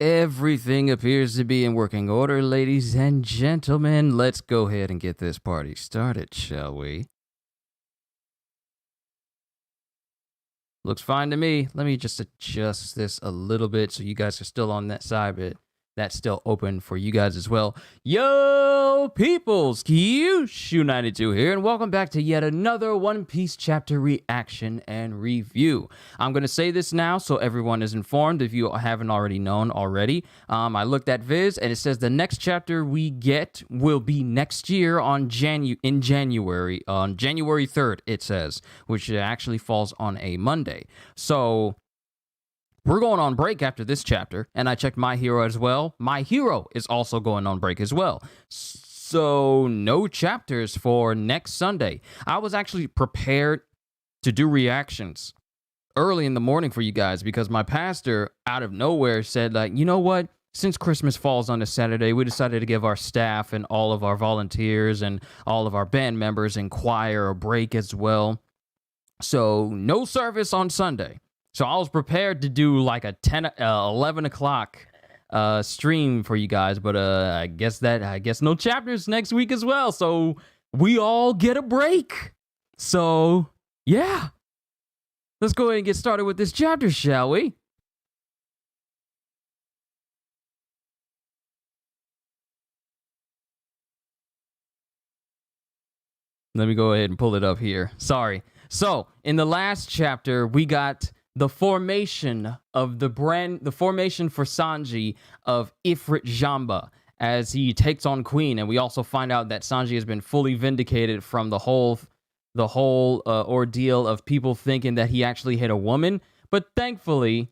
Everything appears to be in working order, ladies and gentlemen. Let's go ahead and get this party started, shall we? Looks fine to me. Let me just adjust this a little bit so you guys are still on that side, but that's still open for you guys as well. Yo, peoples, Kyushu92 here, and welcome back to yet another One Piece chapter reaction and review. I'm going to say this now so everyone is informed if you haven't already known already. I looked at Viz, and it says the next chapter we get will be next year on January 3rd, it says, which actually falls on a Monday. So we're going on break after this chapter, and I checked My Hero as well. My Hero is also going on break as well. So no chapters for next Sunday. I was actually prepared to do reactions early in the morning for you guys because my pastor out of nowhere said, like, you know what? Since Christmas falls on a Saturday, we decided to give our staff and all of our volunteers and all of our band members and choir a break as well. So no service on Sunday. So I was prepared to do like a 11 o'clock stream for you guys, but I guess no chapters next week as well. So we all get a break. So yeah, let's go ahead and get started with this chapter, shall we? Let me go ahead and pull it up here. Sorry. So in the last chapter, we got the formation of the formation for Sanji of Ifrit Jamba as he takes on Queen, and we also find out that Sanji has been fully vindicated from the whole ordeal of people thinking that he actually hit a woman. But thankfully,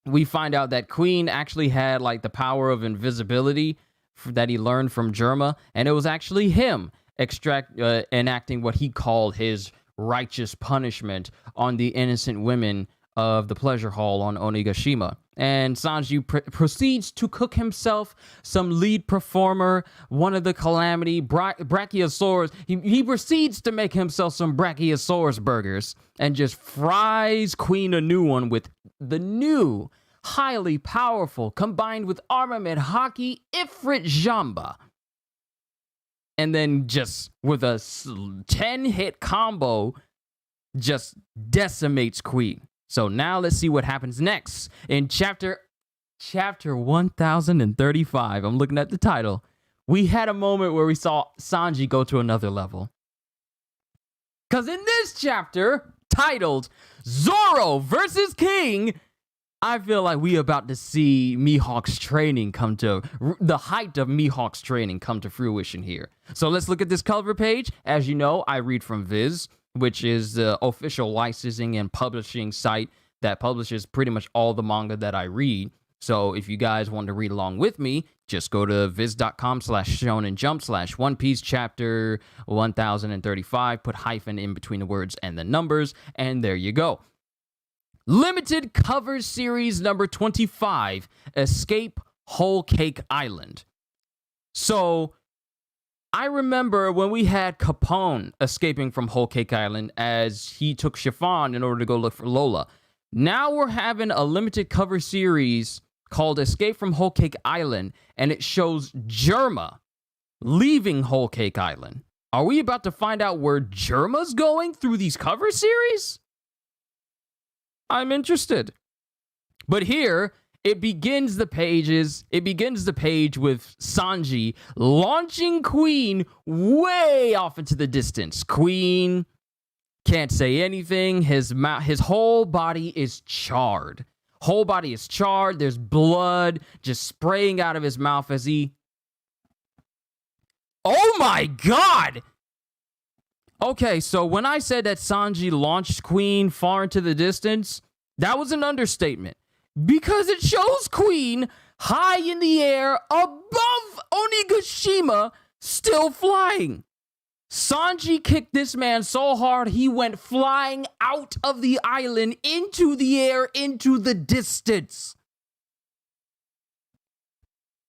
we find out that Queen actually had like the power of invisibility that he learned from Germa, and it was actually him enacting what he called his righteous punishment on the innocent women of the pleasure hall on Onigashima. And Sanji proceeds to cook himself some lead performer, one of the Calamity Brachiosaurus. He proceeds to make himself some Brachiosaurus burgers and just fries Queen a new one with the new, highly powerful, combined with armament Haki Ifrit Jamba. And then just with a 10-hit combo, just decimates Queen. So now let's see what happens next. In chapter 1035, I'm looking at the title, we had a moment where we saw Sanji go to another level. Because in this chapter, titled Zoro versus King, I feel like we about to see Mihawk's training come to the height of Mihawk's training come to fruition here. So let's look at this cover page. As you know, I read from Viz, which is the official licensing and publishing site that publishes pretty much all the manga that I read. So if you guys want to read along with me, just go to viz.com/shonenjump/One Piece chapter 1035, put hyphen in between the words and the numbers, and there you go. Limited cover series number 25, Escape Whole Cake Island. So I remember when we had Capone escaping from Whole Cake Island as he took Chiffon in order to go look for Lola. Now we're having a limited cover series called Escape from Whole Cake Island, and it shows Germa leaving Whole Cake Island. Are we about to find out where Germa's going through these cover series? I'm interested. But here, it begins the page with Sanji launching Queen way off into the distance. Queen can't say anything. His whole body is charred. Whole body is charred. There's blood just spraying out of his mouth as he... Oh my god! Okay, so when I said that Sanji launched Queen far into the distance, that was an understatement. Because it shows Queen high in the air above Onigashima, still flying. Sanji kicked this man so hard he went flying out of the island into the air, into the distance.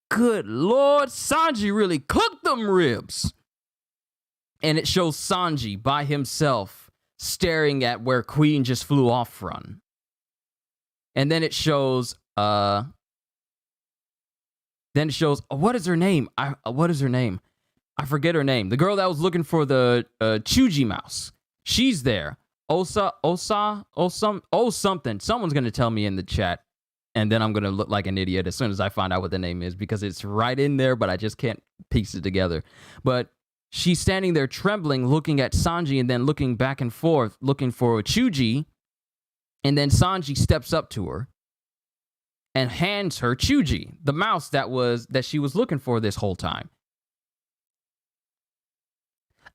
Good Lord, Sanji really cooked them ribs. And it shows Sanji by himself staring at where Queen just flew off from. And then it shows Then it shows, what is her name? What is her name? I forget her name. The girl that was looking for the Chuji mouse. She's there. Something. Someone's going to tell me in the chat. And then I'm going to look like an idiot as soon as I find out what the name is, because it's right in there, but I just can't piece it together. But she's standing there trembling, looking at Sanji, and then looking back and forth, looking for Chuji. And then Sanji steps up to her and hands her Chuji, the mouse that she was looking for this whole time.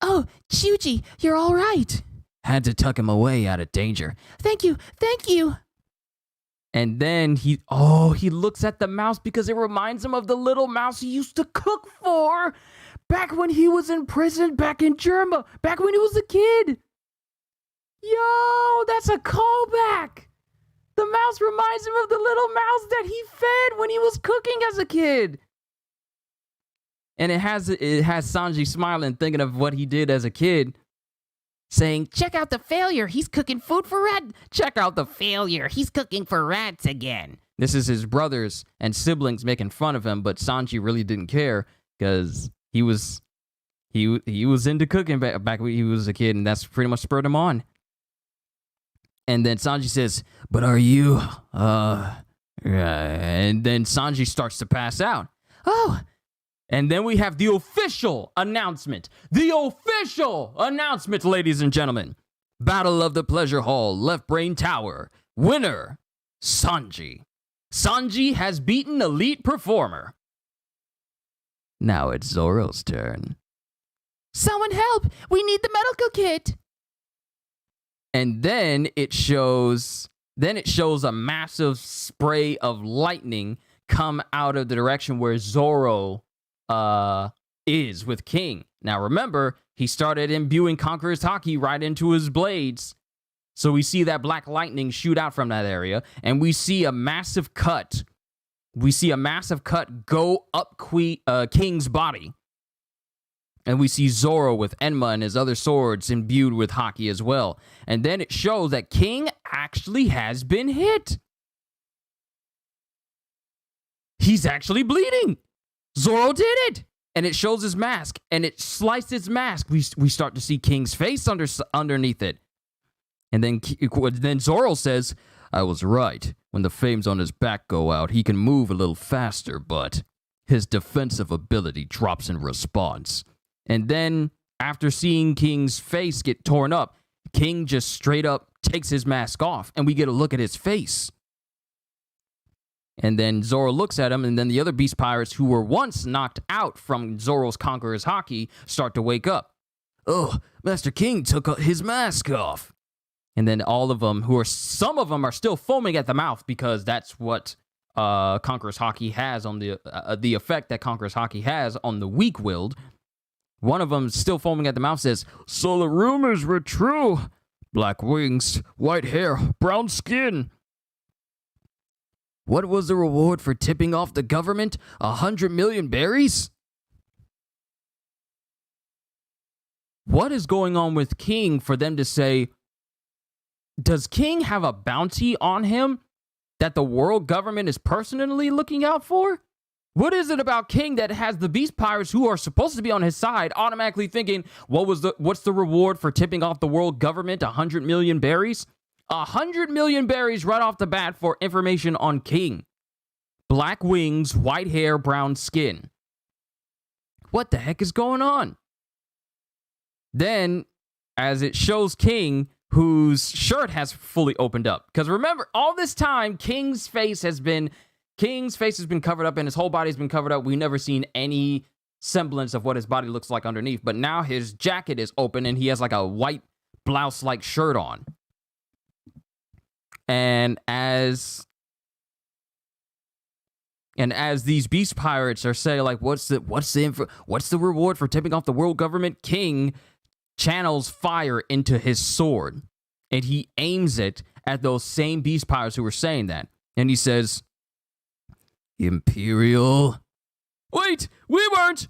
Oh, Chuji, you're all right. Had to tuck him away out of danger. Thank you. And then he looks at the mouse because it reminds him of the little mouse he used to cook for back when he was in prison, back in Germa, back when he was a kid. Yo, that's a callback. The mouse reminds him of the little mouse that he fed when he was cooking as a kid. And it has Sanji smiling, thinking of what he did as a kid, saying, check out the failure. He's cooking food for rats. Check out the failure. He's cooking for rats again. This is his brothers and siblings making fun of him, but Sanji really didn't care because he was into cooking back when he was a kid, and that's pretty much spurred him on. And then Sanji says, but are you, and then Sanji starts to pass out. Oh. And then we have the official announcement. The official announcement, ladies and gentlemen. Battle of the Pleasure Hall, Left Brain Tower. Winner, Sanji. Sanji has beaten elite performer. Now it's Zoro's turn. Someone help! We need the medical kit! And then it shows a massive spray of lightning come out of the direction where Zoro is with King. Now remember, he started imbuing Conqueror's Haki right into his blades. So we see that black lightning shoot out from that area, and we see a massive cut. We see a massive cut go up King's body. And we see Zoro with Enma and his other swords imbued with Haki as well. And then it shows that King actually has been hit. He's actually bleeding. Zoro did it. And it shows his mask. And it sliced his mask. We start to see King's face underneath it. And then Zoro says, I was right. When the flames on his back go out, he can move a little faster, but his defensive ability drops in response. And then, after seeing King's face get torn up, King just straight up takes his mask off, and we get a look at his face. And then Zoro looks at him, and then the other Beast Pirates who were once knocked out from Zoro's Conqueror's Haki start to wake up. Oh, Master King took his mask off. And then all of them, some of them are still foaming at the mouth because that's what Conqueror's Haki has on the effect that Conqueror's Haki has on the weak-willed. One of them, still foaming at the mouth, says, so the rumors were true. Black wings, white hair, brown skin. What was the reward for tipping off the government? 100 million berries? What is going on with King for them to say, does King have a bounty on him that the world government is personally looking out for? What is it about King that has the Beast Pirates who are supposed to be on his side automatically thinking, what's the reward for tipping off the world government? 100 million berries? 100 million berries right off the bat for information on King. Black wings, white hair, brown skin. What the heck is going on? Then, as it shows King, whose shirt has fully opened up. Because remember, all this time, King's face has been covered up and his whole body's been covered up. We've never seen any semblance of what his body looks like underneath. But now his jacket is open and he has like a white blouse-like shirt on. And as these Beast Pirates are saying, like, what's the reward for tipping off the world government? King channels fire into his sword, and he aims it at those same Beast Pirates who were saying that. And he says, Imperial. Wait, we weren't.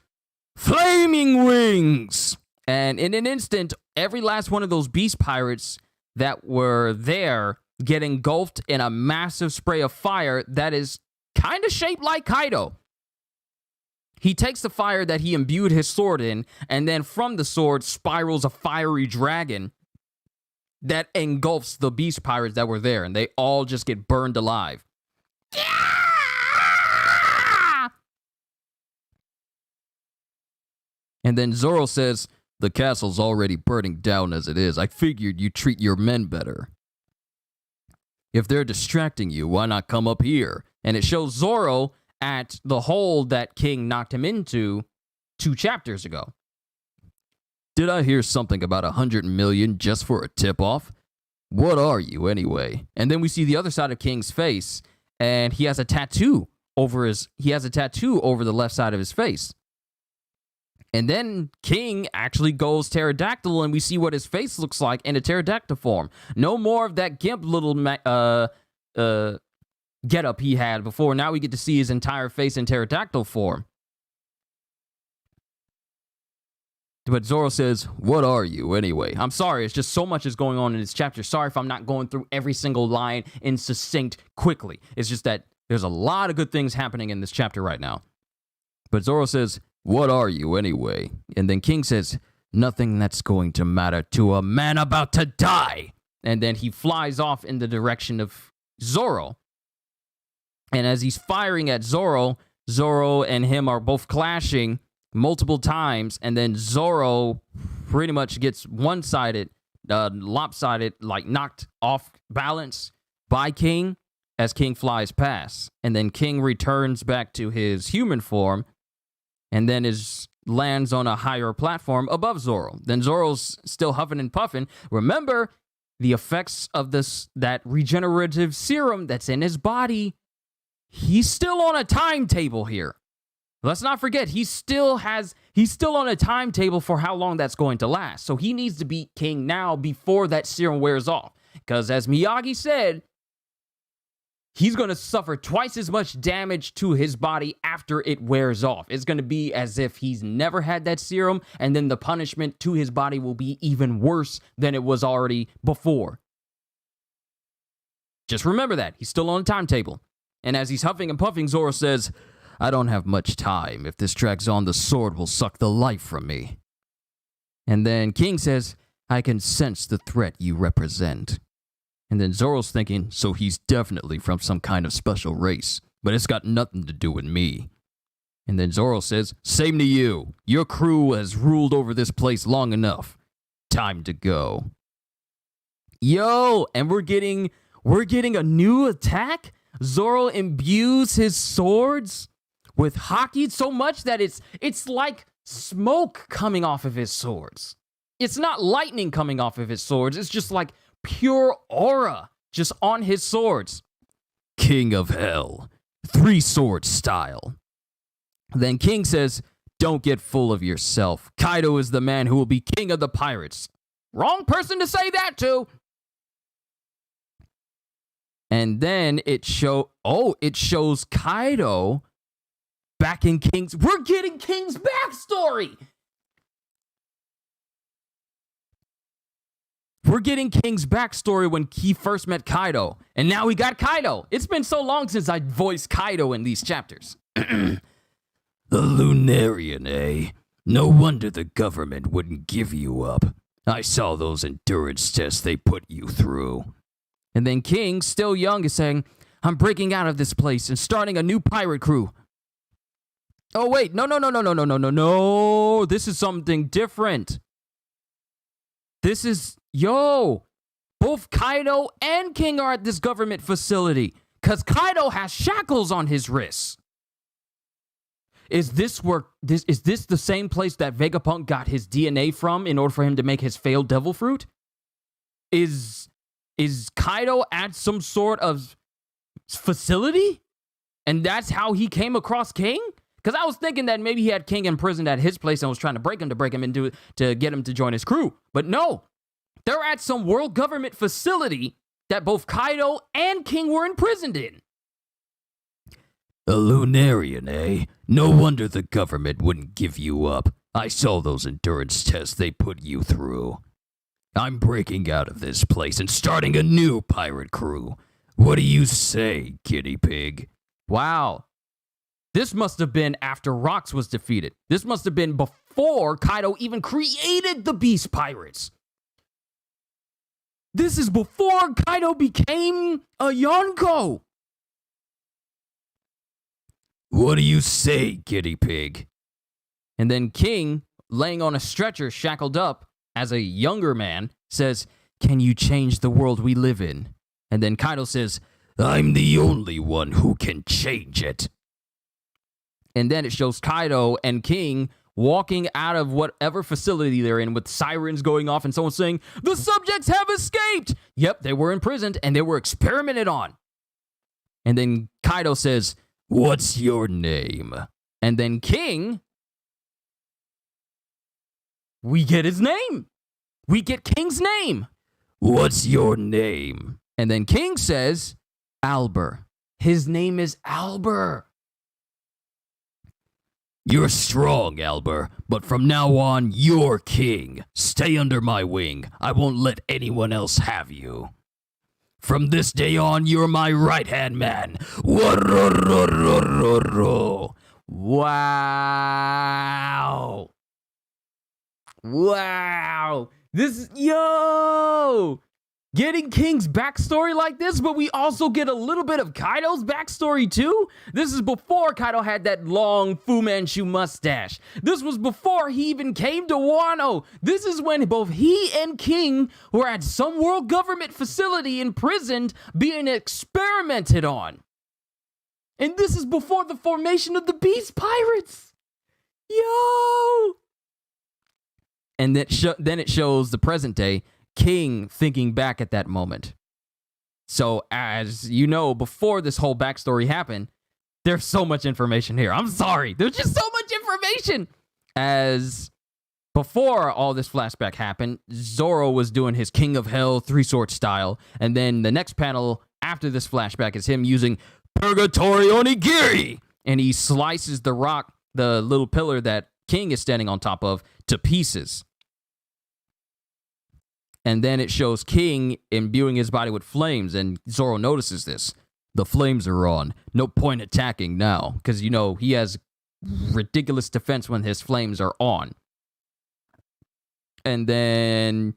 Flaming wings. And in an instant, every last one of those Beast Pirates that were there get engulfed in a massive spray of fire that is kind of shaped like Kaido. He takes the fire that he imbued his sword in, and then from the sword spirals a fiery dragon that engulfs the beast pirates that were there, and they all just get burned alive. And then Zoro says, "The castle's already burning down as it is. I figured you'd treat your men better. If they're distracting you, why not come up here?" And it shows Zoro at the hole that King knocked him into 2 chapters ago. "Did I hear something about 100 million just for a tip-off? What are you anyway?" And then we see the other side of King's face, and he has a tattoo over the left side of his face. And then King actually goes pterodactyl, and we see what his face looks like in a pterodactyl form. No more of that gimp little getup he had before. Now we get to see his entire face in pterodactyl form. But Zoro says, "What are you anyway?" I'm sorry, it's just so much is going on in this chapter. Sorry if I'm not going through every single line in succinct quickly. It's just that there's a lot of good things happening in this chapter right now. But Zoro says, "What are you anyway?" And then King says, "Nothing that's going to matter to a man about to die." And then he flies off in the direction of Zoro. And as he's firing at Zoro, Zoro and him are both clashing multiple times. And then Zoro pretty much gets one-sided, lopsided, like knocked off balance by King as King flies past. And then King returns back to his human form and then lands on a higher platform above Zoro. Then Zoro's still huffing and puffing. Remember the effects of that regenerative serum that's in his body. He's still on a timetable here. Let's not forget, he's still on a timetable for how long that's going to last. So he needs to beat King now before that serum wears off. Because as Miyagi said, he's going to suffer twice as much damage to his body after it wears off. It's going to be as if he's never had that serum, and then the punishment to his body will be even worse than it was already before. Just remember that. He's still on a timetable. And as he's huffing and puffing, Zoro says, "I don't have much time. If this drags on, the sword will suck the life from me." And then King says, "I can sense the threat you represent." And then Zoro's thinking, so he's definitely from some kind of special race, but it's got nothing to do with me. And then Zoro says, "Same to you. Your crew has ruled over this place long enough. Time to go." Yo, and we're getting a new attack. Zoro imbues his swords with Haki so much that it's like smoke coming off of his swords. It's not lightning coming off of his swords. It's just like pure aura just on his swords. "King of Hell, 3-sword style." Then King says, "Don't get full of yourself. Kaido is the man who will be king of the pirates." Wrong person to say that to. And then it shows Kaido back in King's. We're getting King's backstory. We're getting King's backstory when he first met Kaido. And now we got Kaido. It's been so long since I voiced Kaido in these chapters. "The Lunarian, eh? No wonder the government wouldn't give you up. I saw those endurance tests they put you through." And then King, still young, is saying, "I'm breaking out of this place and starting a new pirate crew." Oh, wait. No. This is something different. This is, both Kaido and King are at this government facility because Kaido has shackles on his wrists. Is this the same place that Vegapunk got his DNA from in order for him to make his failed devil fruit? Is Kaido at some sort of facility? And that's how he came across King? Because I was thinking that maybe he had King imprisoned at his place and was trying to break him into to get him to join his crew. But no, they're at some world government facility that both Kaido and King were imprisoned in. "A Lunarian, eh? No wonder the government wouldn't give you up. I saw those endurance tests they put you through. I'm breaking out of this place and starting a new pirate crew. What do you say, guinea pig?" Wow. This must have been after Rox was defeated. This must have been before Kaido even created the Beast Pirates. This is before Kaido became a Yonko. What do you say, guinea pig? And then King, laying on a stretcher shackled up as a younger man, says, can you change the world we live in? And then Kaido says, I'm the only one who can change it. And then it shows Kaido and King walking out of whatever facility they're in with sirens going off and someone saying, the subjects have escaped. Yep, they were imprisoned and they were experimented on. And then Kaido says, what's your name? And then King, we get his name. We get King's name. What's your name? And then King says, Albur. His name is Albur. You're strong, Albur, but from now on, you're king. Stay under my wing. I won't let anyone else have you. From this day on, you're my right-hand man. Wow. Wow. This is, yo! Getting King's backstory like this, but we also get a little bit of Kaido's backstory too. This is before Kaido had that long Fu Manchu mustache. This was before he even came to Wano. This is when both he and King were at some world government facility imprisoned, being experimented on. And this is before the formation of the Beast Pirates. Yo! And then it shows the present day, King thinking back at that moment. So, as you know, before this whole backstory happened, there's so much information here. I'm sorry. There's just so much information. As before all this flashback happened, Zoro was doing his King of Hell 3-sword style. And then the next panel after this flashback is him using Purgatory Onigiri. And he slices the rock, the little pillar that King is standing on top of, to pieces. And then it shows King imbuing his body with flames, and Zoro notices this. The flames are on. No point attacking now, because, you know, he has ridiculous defense when his flames are on. And then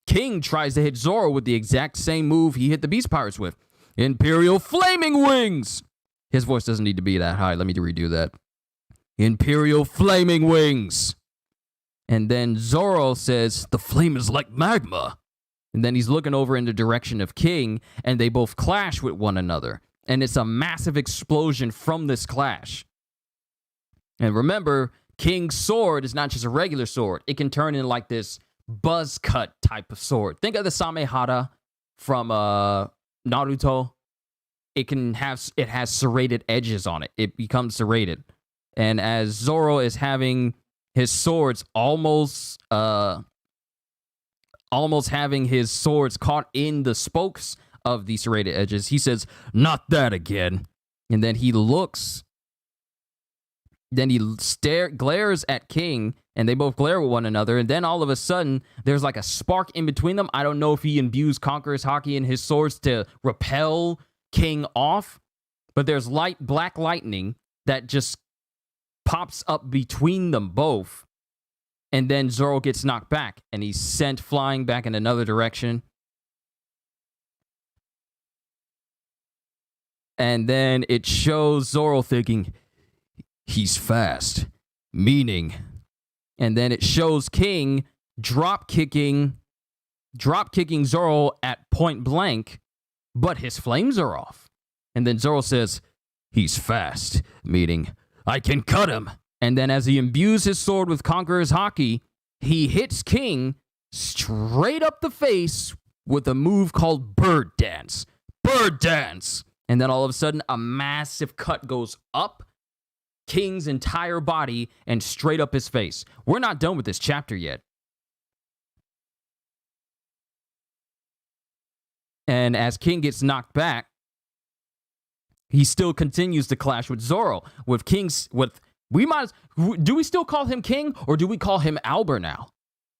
King tries to hit Zoro with the exact same move he hit the Beast Pirates with. Imperial Flaming Wings! His voice doesn't need to be that high. Let me redo that. Imperial Flaming Wings! And then Zoro says, the flame is like magma. And then he's looking over in the direction of King, and they both clash with one another. And it's a massive explosion from this clash. And remember, King's sword is not just a regular sword. It can turn into like this buzz cut type of sword. Think of the Samehara from Naruto. It has serrated edges on it. It becomes serrated. And as Zoro is having his swords almost having his swords caught in the spokes of the serrated edges, he says, not that again. And then he looks, then he glares at King, and they both glare with one another. And then all of a sudden, there's like a spark in between them. I don't know if he imbues Conqueror's Haki in his swords to repel King off, but there's black lightning that just pops up between them both, and then Zoro gets knocked back, and he's sent flying back in another direction. And then it shows Zoro thinking, he's fast, meaning, and then it shows King drop kicking Zoro at point blank, but his flames are off. And then Zoro says, he's fast, meaning, I can cut him. And then as he imbues his sword with Conqueror's Haki, he hits King straight up the face with a move called Bird Dance. Bird Dance! And then all of a sudden, a massive cut goes up King's entire body and straight up his face. We're not done with this chapter yet. And as King gets knocked back, he still continues to clash with Zoro. Do we still call him King, or do we call him Albur now?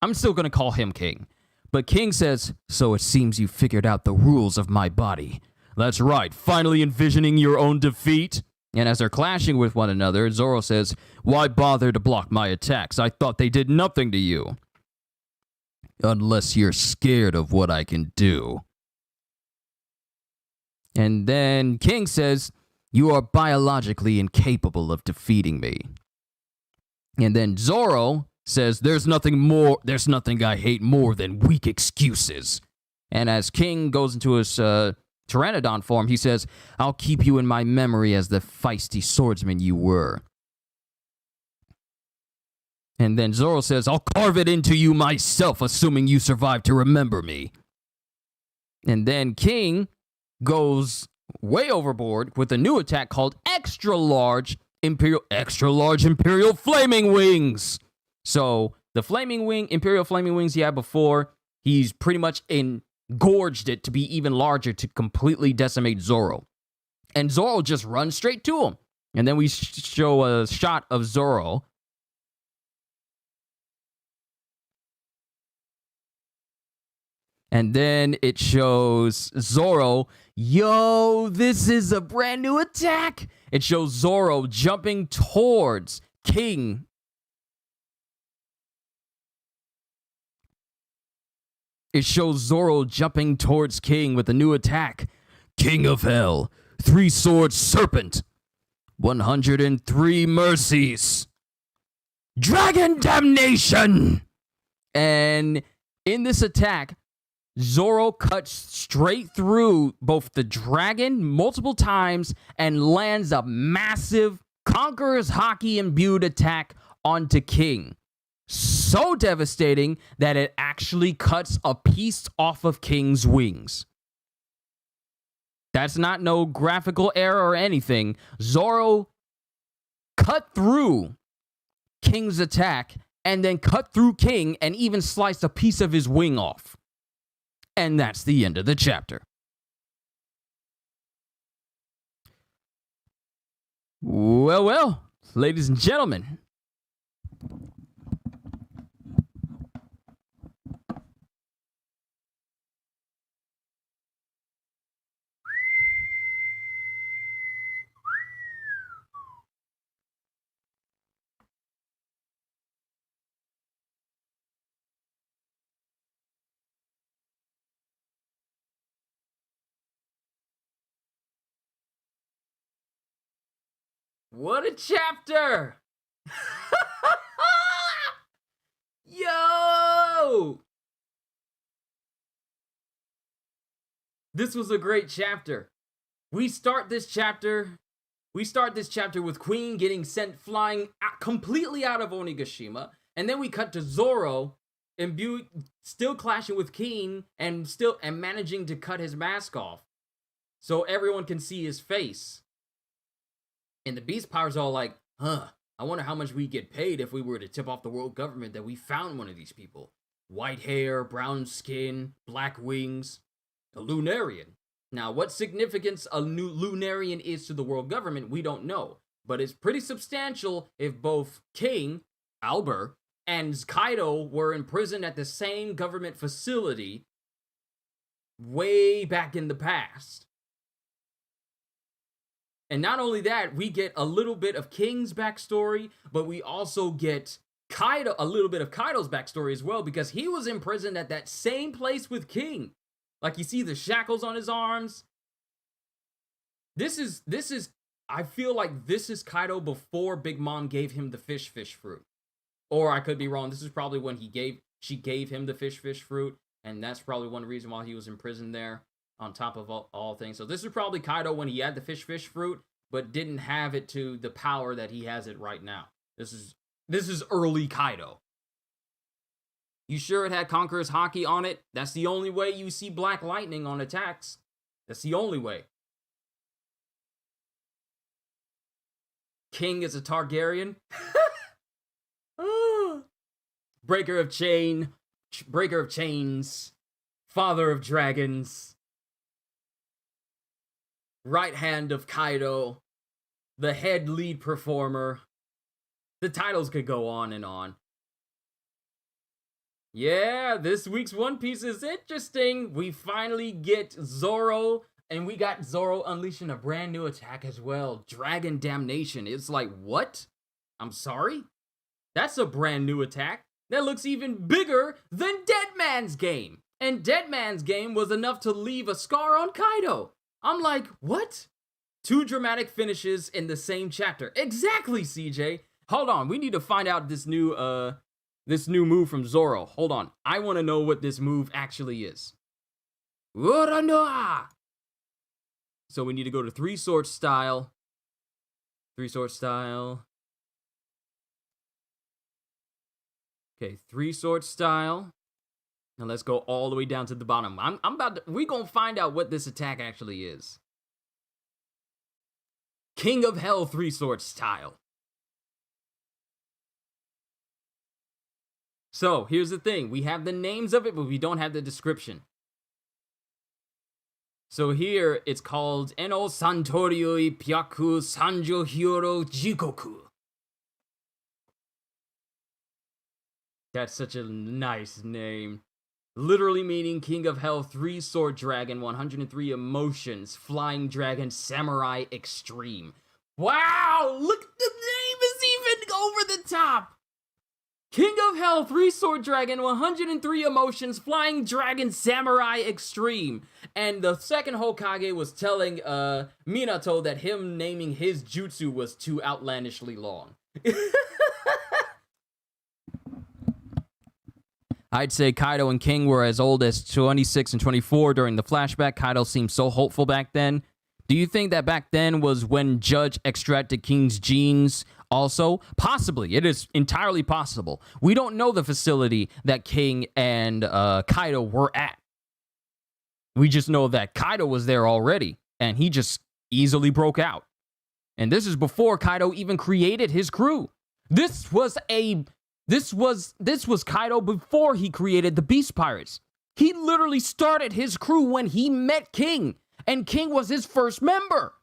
I'm still going to call him King. But King says, so it seems you figured out the rules of my body. That's right, finally envisioning your own defeat. And as they're clashing with one another, Zoro says, "Why bother to block my attacks? I thought they did nothing to you." "Unless you're scared of what I can do." And then King says, "You are biologically incapable of defeating me." And then Zoro says, there's nothing I hate more than weak excuses." And as King goes into his Pteranodon form, he says, "I'll keep you in my memory as the feisty swordsman you were." And then Zoro says, "I'll carve it into you myself, assuming you survive to remember me." And then King goes way overboard with a new attack called Extra Large Imperial Flaming Wings. So the Imperial Flaming Wings he had before, he's pretty much engorged it to be even larger to completely decimate Zoro. And Zoro just runs straight to him. And then we show a shot of Zoro. And then it shows Zoro. Yo, this is a brand new attack. It shows Zoro jumping towards King. It shows Zoro jumping towards King with a new attack. King of Hell, 3-sword serpent, 103 mercies, dragon damnation. And in this attack, Zoro cuts straight through both the dragon multiple times and lands a massive Conqueror's Haki imbued attack onto King. So devastating that it actually cuts a piece off of King's wings. That's not no graphical error or anything. Zoro cut through King's attack and then cut through King and even sliced a piece of his wing off. And that's the end of the chapter. Well, ladies and gentlemen. What a chapter! Yo! This was a great chapter. We start this chapter with Queen getting sent flying completely out of Onigashima, and then we cut to Zoro still clashing with King and managing to cut his mask off so everyone can see his face. And the Beast Power's all like, I wonder how much we'd get paid if we were to tip off the world government that we found one of these people. White hair, brown skin, black wings, a Lunarian. Now, what significance a new Lunarian is to the world government, we don't know. But it's pretty substantial if both King, Albert, and Kaido were imprisoned at the same government facility way back in the past. And not only that, we get a little bit of King's backstory, but we also get a little bit of Kaido's backstory as well, because he was imprisoned at that same place with King. Like, you see the shackles on his arms. I feel like this is Kaido before Big Mom gave him the fish fruit. Or I could be wrong. This is probably when she gave him the fish fruit, and that's probably one reason why he was imprisoned there. On top of all things. So this is probably Kaido when he had the fish fruit, but didn't have it to the power that he has it right now. This is early Kaido. You sure it had Conqueror's Haki on it? That's the only way you see Black Lightning on attacks. That's the only way. King is a Targaryen. Breaker of chains, father of dragons. Right hand of Kaido, the head lead performer. The titles could go on and on. Yeah, this week's One Piece is interesting. We finally get Zoro And we got Zoro unleashing a brand new attack as well. Dragon Damnation. It's like, what? I'm sorry? That's a brand new attack. That looks even bigger than Dead Man's Game. And Dead Man's Game was enough to leave a scar on Kaido. I'm like, what? 2 dramatic finishes in the same chapter. Exactly, CJ. Hold on, we need to find out this new move from Zoro. Hold on, I want to know what this move actually is. Uranoa! So we need to go to 3 sword style. 3 sword style. Okay, 3 sword style. And let's go all the way down to the bottom. We're gonna find out what this attack actually is. King of Hell 3 sword style. So, here's the thing. We have the names of it, but we don't have the description. So here, it's called Eno Santorioi Pyaku Sanjo Hyoro Jikoku. That's such a nice name. Literally meaning King of Hell 3 sword dragon 103 emotions flying dragon samurai extreme. Wow, look, the name is even over the top. King of Hell 3 sword dragon 103 emotions flying dragon samurai extreme. And the second Hokage was telling Minato that him naming his jutsu was too outlandishly long. I'd say Kaido and King were as old as 26 and 24 during the flashback. Kaido seemed so hopeful back then. Do you think that back then was when Judge extracted King's genes also? Possibly. It is entirely possible. We don't know the facility that King and Kaido were at. We just know that Kaido was there already, and he just easily broke out. And this is before Kaido even created his crew. This was Kaido before he created the Beast Pirates. He literally started his crew when he met King, and King was his first member.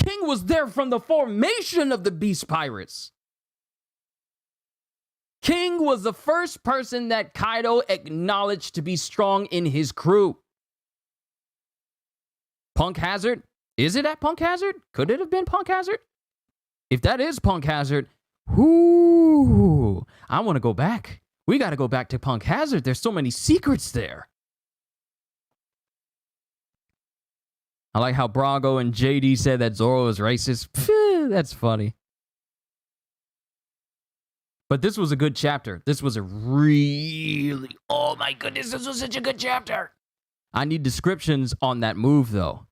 King was there from the formation of the Beast Pirates. King was the first person that Kaido acknowledged to be strong in his crew. Punk Hazard? Is it at Punk Hazard? Could it have been Punk Hazard? If that is Punk Hazard, I want to go back. We got to go back to Punk Hazard. There's so many secrets there. I like how Brago and JD said that Zoro is racist. That's funny. But this was a good chapter. This was a really... Oh my goodness, this was such a good chapter. I need descriptions on that move, though.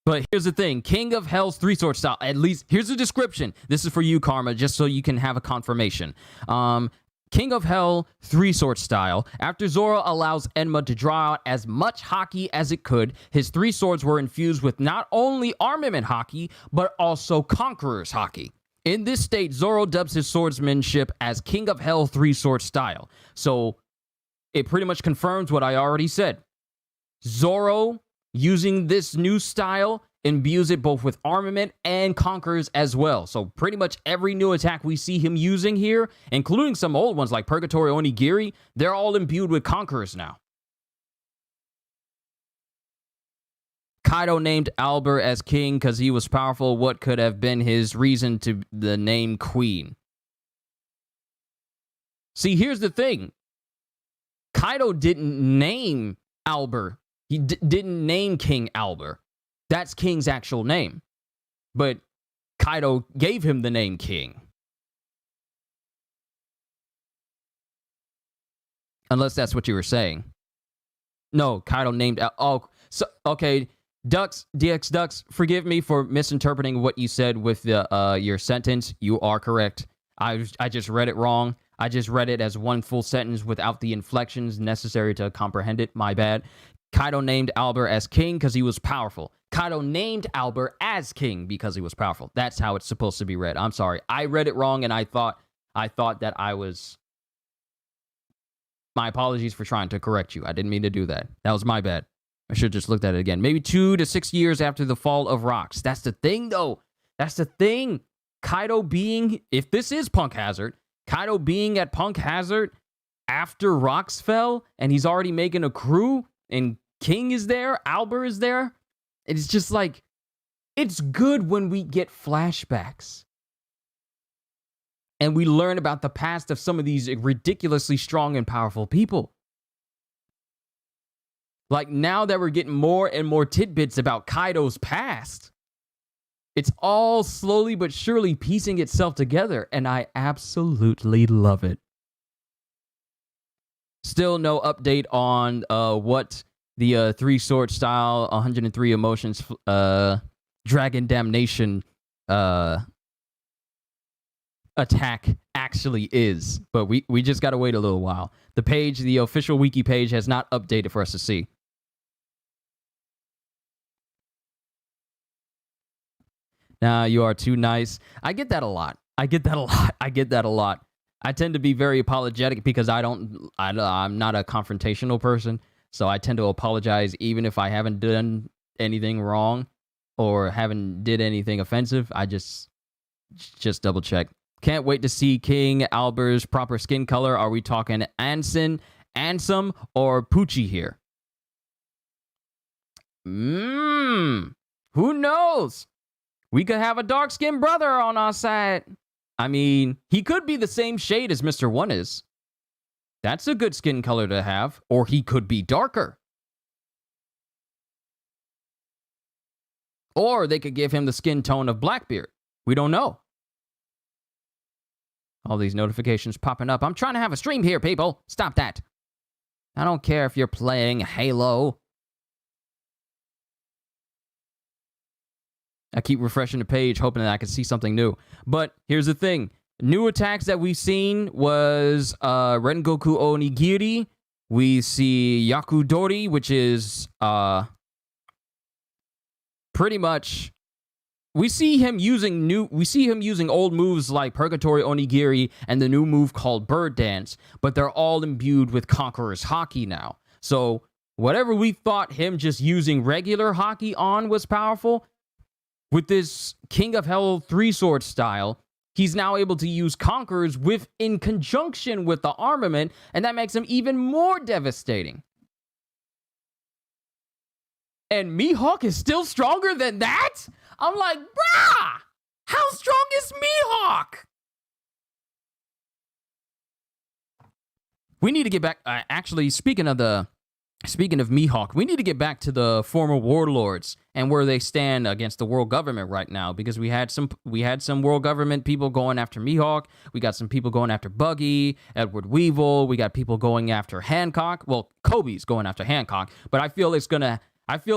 But here's the thing. King of Hell's 3 sword style. At least, here's the description. This is for you, Karma, just so you can have a confirmation. King of Hell 3 sword style. After Zoro allows Enma to draw out as much haki as it could, his 3 swords were infused with not only armament haki, but also conqueror's haki. In this state, Zoro dubs his swordsmanship as King of Hell 3 sword style. So, it pretty much confirms what I already said. Zoro, using this new style, imbues it both with armament and conquerors as well. So pretty much every new attack we see him using here, including some old ones like Purgatory Onigiri, they're all imbued with conquerors now. Kaido named Albert as king because he was powerful. What could have been his reason to the name Queen? See, here's the thing. Kaido didn't name Albert. He didn't name King Albert. That's King's actual name. But Kaido gave him the name King. Unless that's what you were saying. No, Kaido named... okay. Ducks, DX Ducks, forgive me for misinterpreting what you said with your sentence. You are correct. I just read it wrong. I just read it as one full sentence without the inflections necessary to comprehend it. My bad. Kaido named Albert as king because he was powerful. Kaido named Albert as king because he was powerful. That's how it's supposed to be read. I'm sorry. I read it wrong, and I thought that I was... My apologies for trying to correct you. I didn't mean to do that. That was my bad. I should have just looked at it again. Maybe 2 to 6 years after the fall of rocks. That's the thing, though. That's the thing. Kaido being... If this is Punk Hazard, Kaido being at Punk Hazard after rocks fell and he's already making a crew and King is there, Albert is there. It's just like, it's good when we get flashbacks and we learn about the past of some of these ridiculously strong and powerful people. Like, now that we're getting more and more tidbits about Kaido's past, it's all slowly but surely piecing itself together, and I absolutely love it. Still no update on what the 3 sword style 103 emotions Dragon Damnation attack actually is, but we just gotta wait a little while. The official wiki page has not updated for us to see. Nah, you are too nice. I get that a lot. I get that a lot. I tend to be very apologetic because I'm not a confrontational person, so I tend to apologize even if I haven't done anything wrong or haven't did anything offensive. I just double check. Can't wait to see King Albert's proper skin color. Are we talking Ansem, or Poochie here? Who knows? We could have a dark-skinned brother on our side. I mean, he could be the same shade as Mr. One is. That's a good skin color to have. Or he could be darker. Or they could give him the skin tone of Blackbeard. We don't know. All these notifications popping up. I'm trying to have a stream here, people. Stop that. I don't care if you're playing Halo. I keep refreshing the page, hoping that I can see something new. But here's the thing. New attacks that we've seen was Rengoku Onigiri. We see Yakudori, which is pretty much... We see him using old moves like Purgatory Onigiri and the new move called Bird Dance, but they're all imbued with Conqueror's Haki now. So whatever we thought him just using regular Haki on was powerful, with this King of Hell 3-sword style, he's now able to use Conquerors in conjunction with the armament, and that makes him even more devastating. And Mihawk is still stronger than that? I'm like, brah! How strong is Mihawk? We need to get back. Actually, speaking of Mihawk, we need to get back to the former warlords and where they stand against the world government right now, because we had some world government people going after Mihawk. We got some people going after Buggy, Edward Weevil. We got people going after Hancock. Well, Kobe's going after Hancock, but I feel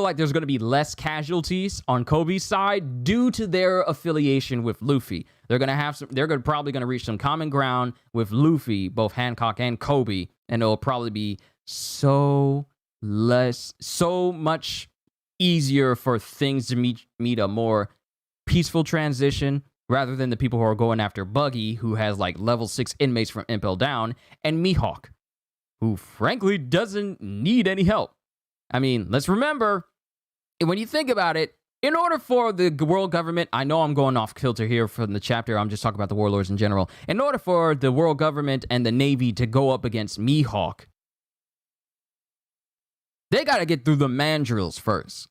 like there's gonna be less casualties on Kobe's side due to their affiliation with Luffy. They're probably gonna reach some common ground with Luffy, both Hancock and Kobe, and it'll probably be so much easier for things to meet a more peaceful transition, rather than the people who are going after Buggy, who has like level 6 inmates from Impel Down, and Mihawk, who frankly doesn't need any help. I mean, let's remember, when you think about it, in order for the world government, I know I'm going off kilter here from the chapter, I'm just talking about the warlords in general. In order for the world government and the Navy to go up against Mihawk, they gotta get through the mandrills first.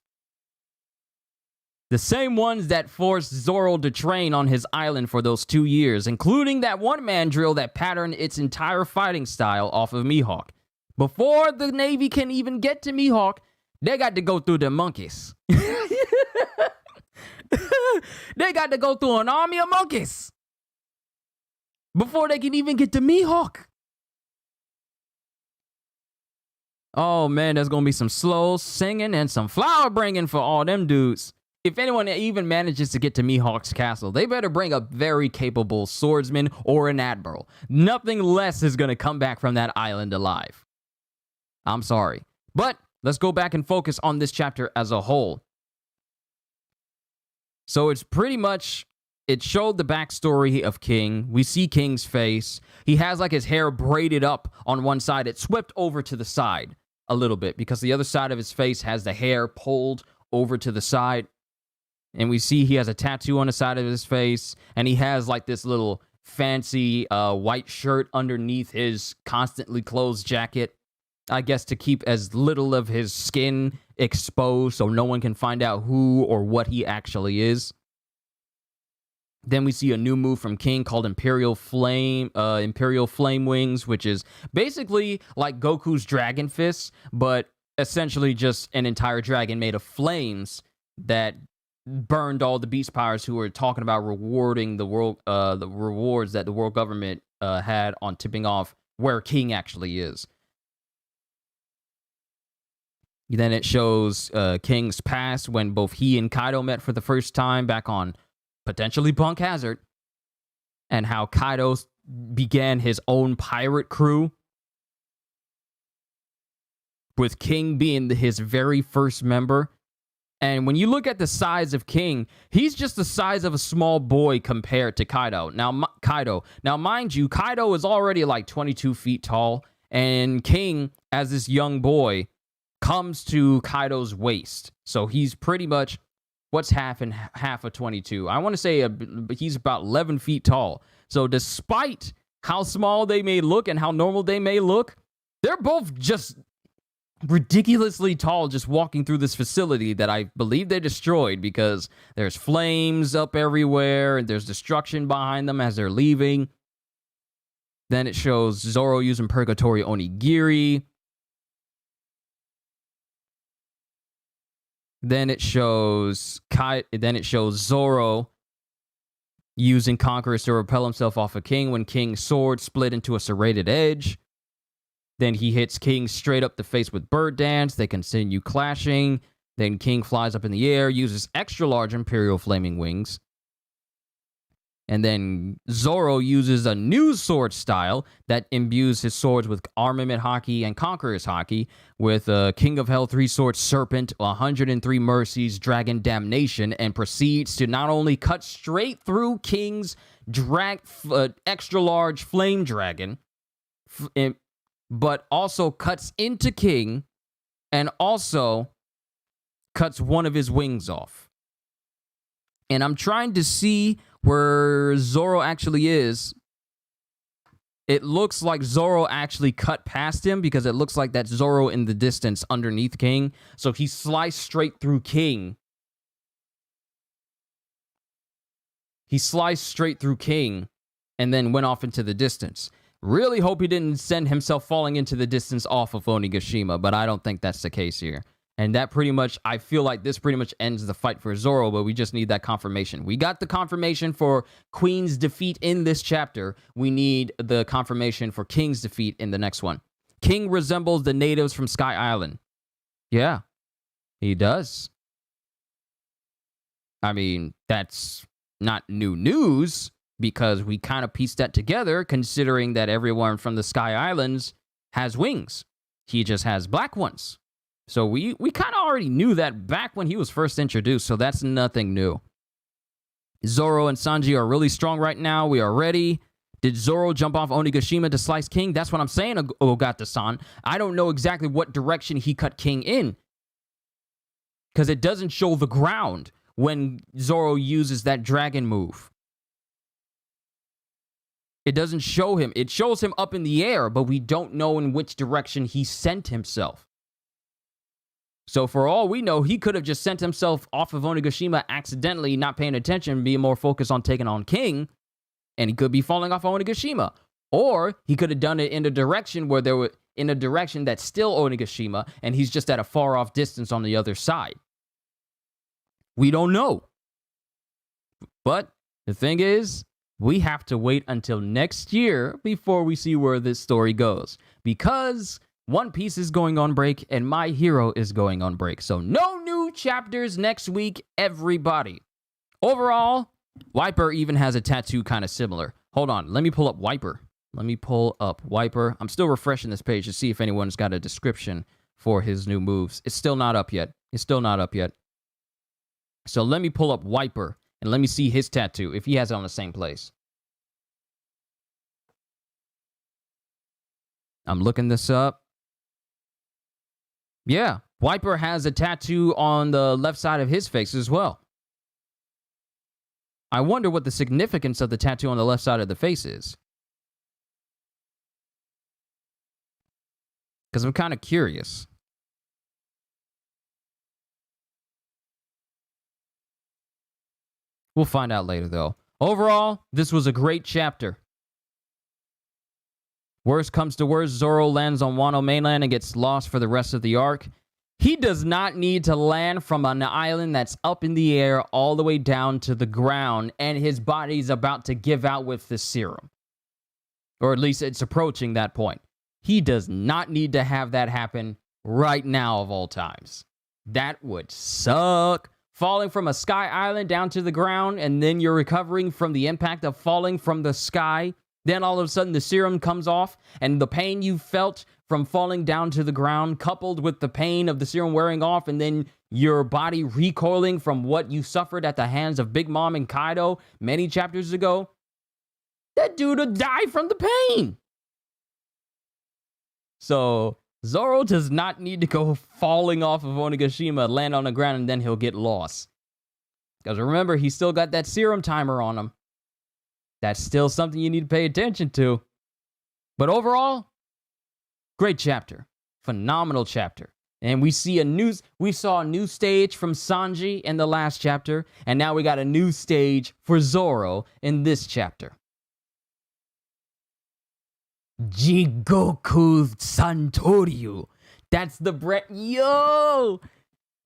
The same ones that forced Zoro to train on his island for those 2 years, including that one mandrill that patterned its entire fighting style off of Mihawk. Before the Navy can even get to Mihawk, they got to go through the monkeys. They got to go through an army of monkeys before they can even get to Mihawk. Oh man, there's gonna be some slow singing and some flower bringing for all them dudes. If anyone even manages to get to Mihawk's castle, they better bring a very capable swordsman or an admiral. Nothing less is gonna come back from that island alive. I'm sorry. But let's go back and focus on this chapter as a whole. So it's pretty much, it showed the backstory of King. We see King's face. He has like his hair braided up on one side. It swept over to the side a little bit because the other side of his face has the hair pulled over to the side. And we see he has a tattoo on the side of his face. And he has like this little fancy white shirt underneath his constantly closed jacket. I guess to keep as little of his skin exposed so no one can find out who or what he actually is. Then we see a new move from King called Imperial Flame Wings, which is basically like Goku's Dragon Fist, but essentially just an entire dragon made of flames that burned all the beast powers who were talking about rewarding the rewards that the world government had on tipping off where King actually is. Then it shows King's past when both he and Kaido met for the first time back on potentially Punk Hazard, and how Kaido began his own pirate crew, with King being his very first member. And when you look at the size of King, he's just the size of a small boy compared to Kaido. Now, mind you, Kaido is already like 22 feet tall, and King, as this young boy, comes to Kaido's waist. So he's pretty much, what's half of 22? I want to say he's about 11 feet tall. So despite how small they may look and how normal they may look, they're both just ridiculously tall just walking through this facility that I believe they destroyed, because there's flames up everywhere and there's destruction behind them as they're leaving. Then it shows Zoro using Purgatory Onigiri. Then it shows Zoro using Conquerors to repel himself off of King when King's sword split into a serrated edge. Then he hits King straight up the face with Bird Dance. They continue clashing. Then King flies up in the air, uses extra large Imperial Flaming Wings. And then Zoro uses a new sword style that imbues his swords with Armament Haki and Conqueror's Haki, with King of Hell 3-Sword Serpent, 103 Mercies, Dragon Damnation, and proceeds to not only cut straight through King's extra large Flame Dragon, but also cuts into King and also cuts one of his wings off. And I'm trying to see where Zoro actually is. It looks like Zoro actually cut past him, because it looks like that's Zoro in the distance underneath King. So he sliced straight through King. He sliced straight through King and then went off into the distance. Really hope he didn't send himself falling into the distance off of Onigashima, but I don't think that's the case here. And that pretty much, I feel like this pretty much ends the fight for Zoro, but we just need that confirmation. We got the confirmation for Queen's defeat in this chapter. We need the confirmation for King's defeat in the next one. King resembles the natives from Sky Island. Yeah, he does. I mean, that's not new news, because we kind of pieced that together, considering that everyone from the Sky Islands has wings. He just has black ones. So we kind of already knew that back when he was first introduced, so that's nothing new. Zoro and Sanji are really strong right now. We are ready. Did Zoro jump off Onigashima to slice King? That's what I'm saying, Ogata-san. I don't know exactly what direction he cut King in, because it doesn't show the ground when Zoro uses that dragon move. It doesn't show him. It shows him up in the air, but we don't know in which direction he sent himself. So for all we know, he could have just sent himself off of Onigashima accidentally, not paying attention, being more focused on taking on King, and he could be falling off Onigashima. Or he could have done it in a direction that's still Onigashima, and he's just at a far off distance on the other side. We don't know. But the thing is, we have to wait until next year before we see where this story goes, because One Piece is going on break, and My Hero is going on break. So no new chapters next week, everybody. Overall, Wiper even has a tattoo kind of similar. Hold on, let me pull up Wiper. I'm still refreshing this page to see if anyone's got a description for his new moves. It's still not up yet. So let me pull up Wiper, and let me see his tattoo, if he has it on the same place. I'm looking this up. Yeah, Wiper has a tattoo on the left side of his face as well. I wonder what the significance of the tattoo on the left side of the face is. Because I'm kind of curious. We'll find out later, though. Overall, this was a great chapter. Worst comes to worst, Zoro lands on Wano mainland and gets lost for the rest of the arc. He does not need to land from an island that's up in the air all the way down to the ground, and his body's about to give out with the serum. Or at least it's approaching that point. He does not need to have that happen right now of all times. That would suck. Falling from a sky island down to the ground, and then you're recovering from the impact of falling from the sky. Then all of a sudden the serum comes off, and the pain you felt from falling down to the ground, coupled with the pain of the serum wearing off, and then your body recoiling from what you suffered at the hands of Big Mom and Kaido many chapters ago, that dude would die from the pain. So Zoro does not need to go falling off of Onigashima, land on the ground, and then he'll get lost. Because remember, he's still got that serum timer on him. That's still something you need to pay attention to. But overall, great chapter. Phenomenal chapter. And we saw a new stage from Sanji in the last chapter, and now we got a new stage for Zoro in this chapter. Jigoku Santoryu. That's the Yo!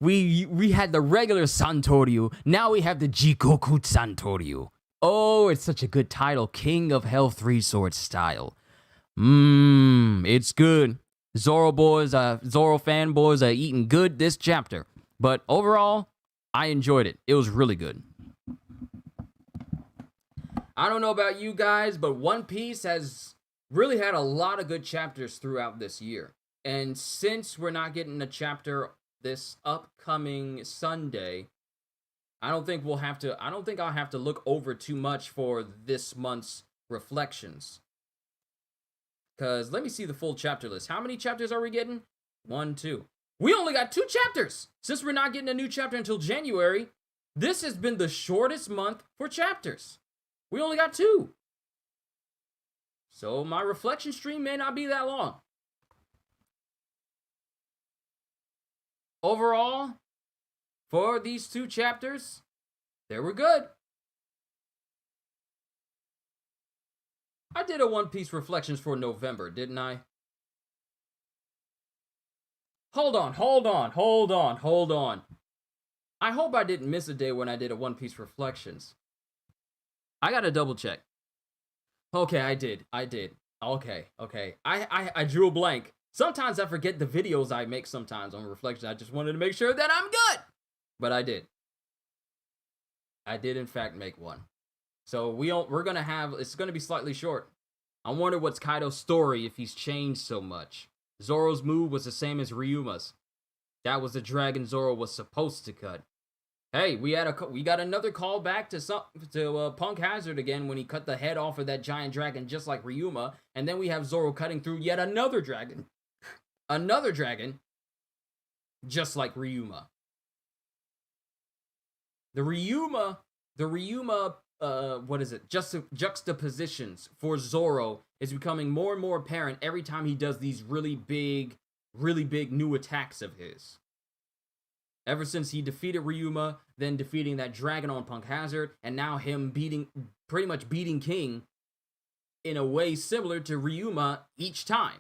We had the regular Santoryu. Now we have the Jigoku Santoryu. Oh, it's such a good title. King of Hell 3 Sword style. It's good. Zoro fanboys are eating good this chapter. But overall, I enjoyed it. It was really good. I don't know about you guys, but One Piece has really had a lot of good chapters throughout this year. And since we're not getting a chapter this upcoming Sunday, I don't think I'll have to look over too much for this month's reflections. Because let me see the full chapter list. How many chapters are we getting? 1, 2. We only got 2 chapters. Since we're not getting a new chapter until January, this has been the shortest month for chapters. We only got 2. So my reflection stream may not be that long. Overall, for these 2 chapters, they were good. I did a One Piece Reflections for November, didn't I? Hold on. I hope I didn't miss a day when I did a One Piece Reflections. I gotta double check. Okay, I did. Okay. I drew a blank. Sometimes I forget the videos I make sometimes on Reflections. I just wanted to make sure that I'm good. But I did. I did in fact make one. So it's gonna be slightly short. I wonder what's Kaido's story if he's changed so much. Zoro's move was the same as Ryuma's. That was the dragon Zoro was supposed to cut. Hey, we got another call back to Punk Hazard again when he cut the head off of that giant dragon just like Ryuma, and then we have Zoro cutting through yet another dragon. Another dragon just like Ryuma. The Ryuma juxtapositions for Zoro is becoming more and more apparent every time he does these really big new attacks of his. Ever since he defeated Ryuma, then defeating that dragon on Punk Hazard, and now him pretty much beating King in a way similar to Ryuma each time.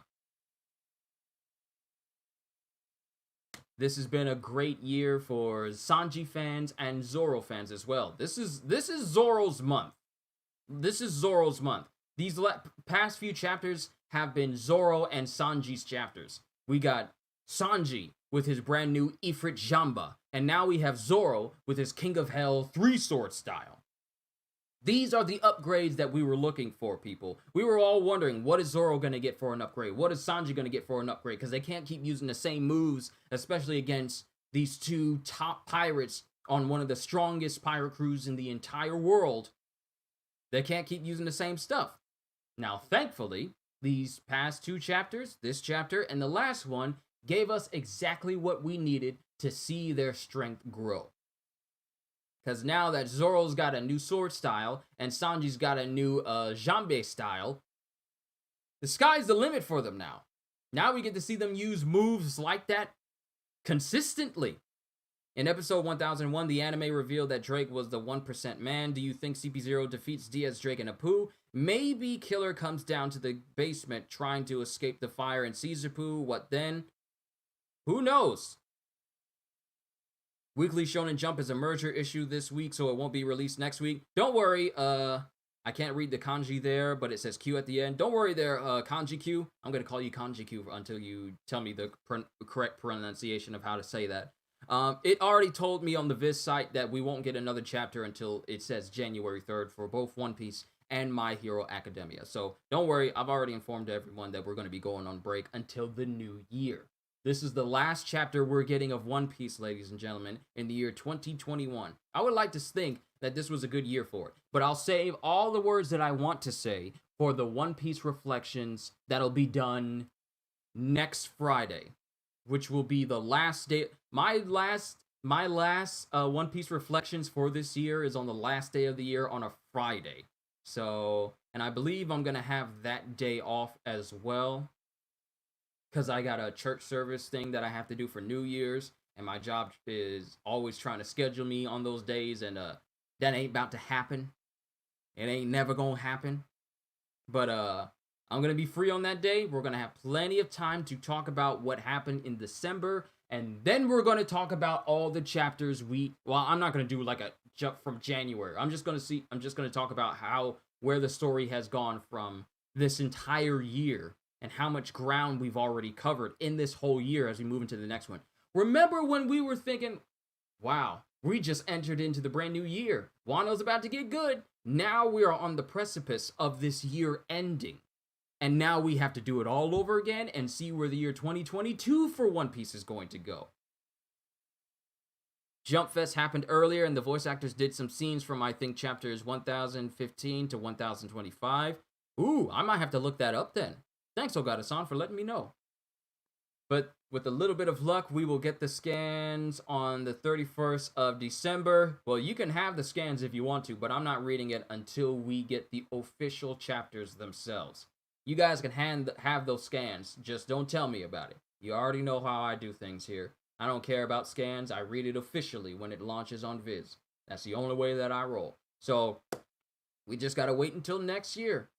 This has been a great year for Sanji fans and Zoro fans as well. This is Zoro's month. These past few chapters have been Zoro and Sanji's chapters. We got Sanji with his brand new Ifrit Jamba, and now we have Zoro with his King of Hell 3 Sword style. These are the upgrades that we were looking for, people. We were all wondering, what is Zoro going to get for an upgrade? What is Sanji going to get for an upgrade? Because they can't keep using the same moves, especially against these 2 top pirates on one of the strongest pirate crews in the entire world. They can't keep using the same stuff. Now, thankfully, these past 2 chapters, this chapter and the last one, gave us exactly what we needed to see their strength grow. Because now that Zoro's got a new sword style and Sanji's got a new Jambe style, the sky's the limit for them now. Now we get to see them use moves like that consistently. In episode 1001, the anime revealed that Drake was the 1% man. Do you think CP0 defeats Diaz, Drake, and Apu? Maybe Killer comes down to the basement trying to escape the fire and sees Apu. What then? Who knows? Weekly Shonen Jump is a merger issue this week, so it won't be released next week. Don't worry, I can't read the kanji there, but it says Q at the end. Don't worry there, kanji Q. I'm going to call you kanji Q until you tell me the correct pronunciation of how to say that. It already told me on the Viz site that we won't get another chapter until it says January 3rd for both One Piece and My Hero Academia. So don't worry, I've already informed everyone that we're going to be going on break until the new year. This is the last chapter we're getting of One Piece, ladies and gentlemen, in the year 2021. I would like to think that this was a good year for it, but I'll save all the words that I want to say for the One Piece reflections that'll be done next Friday, which will be the last day. My last One Piece reflections for this year is on the last day of the year on a Friday. So, and I believe I'm gonna have that day off as well, because I got a church service thing that I have to do for New Year's, and my job is always trying to schedule me on those days, and that ain't about to happen. It ain't never gonna happen. But I'm gonna be free on that day. We're gonna have plenty of time to talk about what happened in December, and then we're gonna talk about all the chapters I'm not gonna do like a jump from January. I'm just gonna talk about where the story has gone from this entire year and how much ground we've already covered in this whole year as we move into the next one. Remember when we were thinking, wow, we just entered into the brand new year. Wano's about to get good. Now we are on the precipice of this year ending. And now we have to do it all over again and see where the year 2022 for One Piece is going to go. Jump Fest happened earlier, and the voice actors did some scenes from, I think, chapters 1015 to 1025. Ooh, I might have to look that up then. Thanks, Ogata-san, for letting me know. But with a little bit of luck, we will get the scans on the 31st of December. Well, you can have the scans if you want to, but I'm not reading it until we get the official chapters themselves. You guys can have those scans, just don't tell me about it. You already know how I do things here. I don't care about scans, I read it officially when it launches on Viz. That's the only way that I roll. So, we just gotta wait until next year.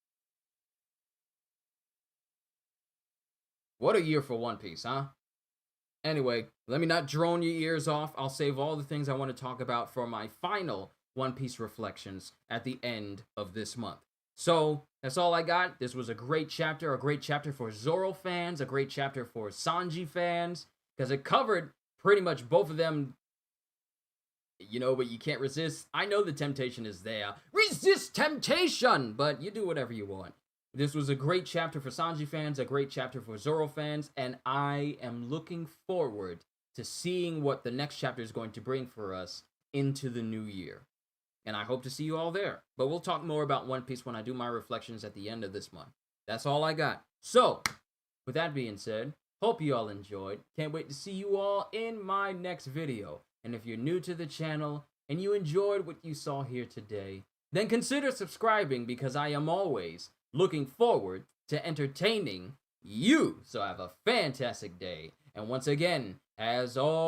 What a year for One Piece, huh? Anyway, let me not drone your ears off. I'll save all the things I want to talk about for my final One Piece reflections at the end of this month. So, that's all I got. This was a great chapter for Zoro fans, a great chapter for Sanji fans, because it covered pretty much both of them, but you can't resist. I know the temptation is there. Resist temptation! But you do whatever you want. This was a great chapter for Sanji fans, a great chapter for Zoro fans, and I am looking forward to seeing what the next chapter is going to bring for us into the new year. And I hope to see you all there. But we'll talk more about One Piece when I do my reflections at the end of this month. That's all I got. So, with that being said, hope you all enjoyed. Can't wait to see you all in my next video. And if you're new to the channel and you enjoyed what you saw here today, then consider subscribing, because I am always looking forward to entertaining you. So have a fantastic day. And once again, as always,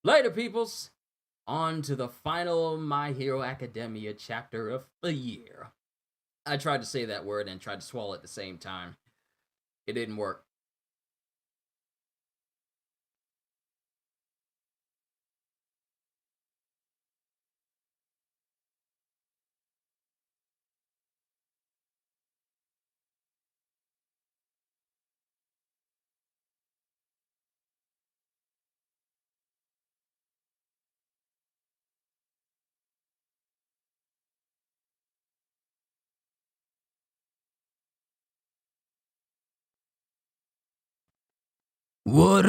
later peoples, on to the final My Hero Academia chapter of the year. I tried to say that word and tried to swallow at the same time. It didn't work. What?